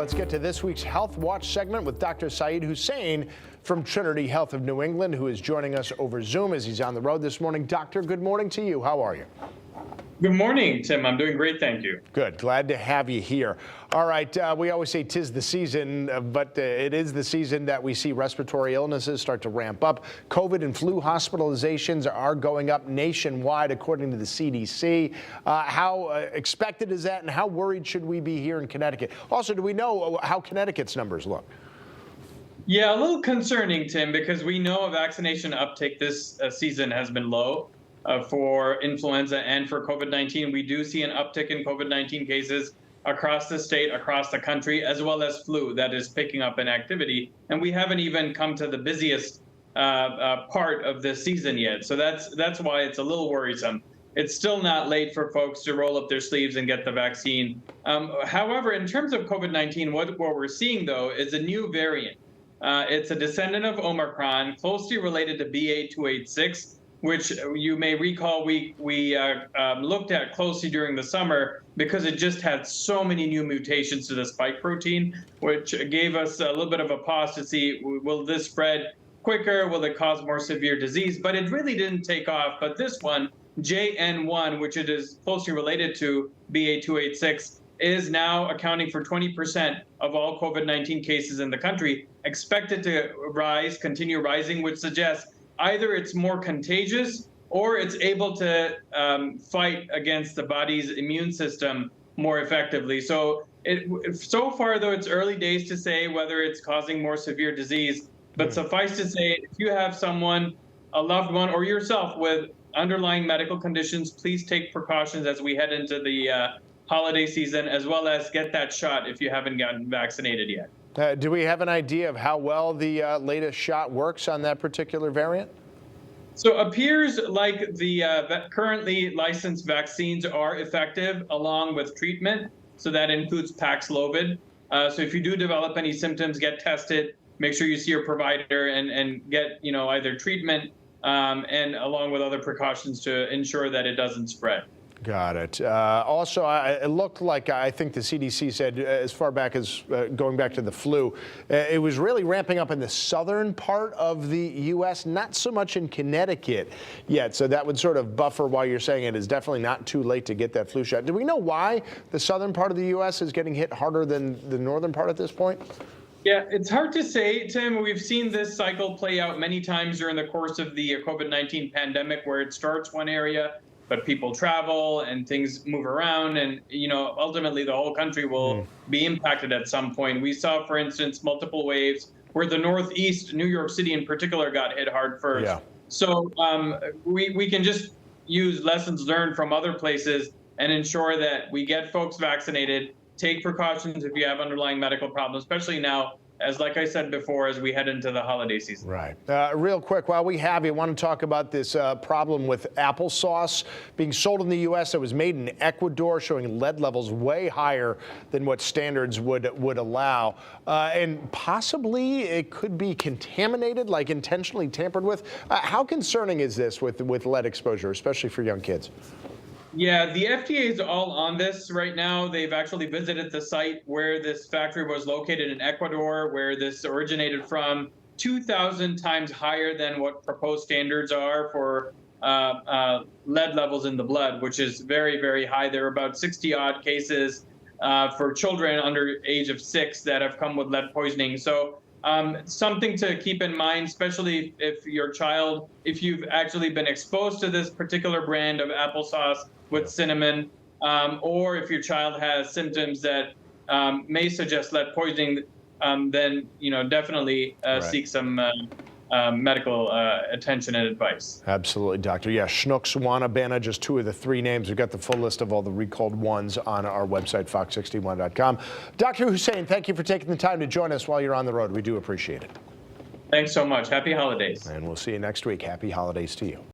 let's get to this week's Health Watch segment with Dr. Syed Hussain from Trinity Health of New England, who is joining us over Zoom as he's on the road this morning. Doctor, good morning to you. How are you? Good morning, Tim. I'm doing great, thank you. Good. Glad to have you here. All right, we always say 'tis the season, but it is the season that we see respiratory illnesses start to ramp up. COVID and flu hospitalizations are going up nationwide, according to the CDC. How expected is that, and how worried should we be here in Connecticut? Also, do we know how Connecticut's numbers look? Yeah, a little concerning, Tim, because we know a vaccination uptake this season has been low. For influenza and for COVID-19. We do see an uptick in COVID-19 cases across the state, across the country, as well as flu that is picking up in activity. And we haven't even come to the busiest part of this season yet. So that's why it's a little worrisome. It's still not late for folks to roll up their sleeves and get the vaccine. However, in terms of COVID-19, what we're seeing, though, is a new variant. It's a descendant of Omicron, closely related to BA.286, which you may recall we looked at closely during the summer because it just had so many new mutations to the spike protein, which gave us a little bit of a pause to see, will this spread quicker? Will it cause more severe disease? But it really didn't take off. But this one, JN1, which it is closely related to BA.286, is now accounting for 20% of all COVID-19 cases in the country, expected to continue rising, which suggests either it's more contagious or it's able to fight against the body's immune system more effectively. So so far, though, it's early days to say whether it's causing more severe disease. But suffice to say, if you have someone, a loved one, or yourself with underlying medical conditions, please take precautions as we head into the holiday season, as well as get that shot if you haven't gotten vaccinated yet. Do we have an idea of how well the latest shot works on that particular variant? So it appears like the currently licensed vaccines are effective along with treatment. So that includes Paxlovid. So if you do develop any symptoms, get tested, make sure you see your provider and get either treatment and along with other precautions to ensure that it doesn't spread. Got it. Also, it looked like, I think the CDC said, as far back as going back to the flu, it was really ramping up in the southern part of the U.S., not so much in Connecticut yet. So that would sort of buffer why you're saying it is definitely not too late to get that flu shot. Do we know why the southern part of the U.S. is getting hit harder than the northern part at this point? Yeah, it's hard to say, Tim. We've seen this cycle play out many times during the course of the COVID-19 pandemic, where it starts one area, but people travel and things move around, and ultimately the whole country will be impacted at some point. We saw, for instance, multiple waves where the Northeast, New York City in particular, got hit hard first. Yeah. So we can just use lessons learned from other places and ensure that we get folks vaccinated, take precautions if you have underlying medical problems, especially now, as like I said before, as we head into the holiday season. Right. Real quick, while we have you, I want to talk about this problem with applesauce being sold in the U.S. that was made in Ecuador, showing lead levels way higher than what standards would allow. And possibly it could be contaminated, like intentionally tampered with. How concerning is this with lead exposure, especially for young kids? Yeah, the FDA is all on this right now. They've actually visited the site where this factory was located in Ecuador, where this originated from, 2,000 times higher than what proposed standards are for lead levels in the blood, which is very, very high. There are about 60-odd cases for children under age of 6 that have come with lead poisoning. So something to keep in mind, especially if your child, if you've actually been exposed to this particular brand of applesauce with cinnamon, or if your child has symptoms that may suggest lead poisoning, then definitely seek some medical attention and advice. Absolutely, Doctor. Yeah, Schnucks, Wanabana, just 2 of the 3 names. We've got the full list of all the recalled ones on our website, fox61.com. Dr. Hussain, thank you for taking the time to join us while you're on the road. We do appreciate it. Thanks so much. Happy holidays. And we'll see you next week. Happy holidays to you.